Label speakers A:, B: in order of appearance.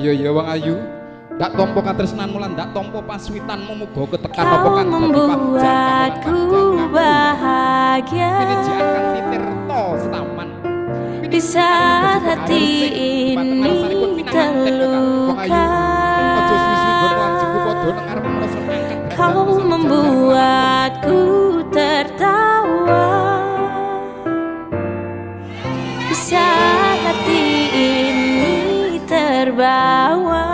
A: Iya wong ayu. Ndak tompo katresnanmu lan ndak tompo paswitanmu muga ketekan apa
B: Kau
A: kang
B: membuatku bahagia
A: ini jangan ditirto setaman
B: di saat hati ini terluka. Kau membuatku tertawa di saat hati ini terbawa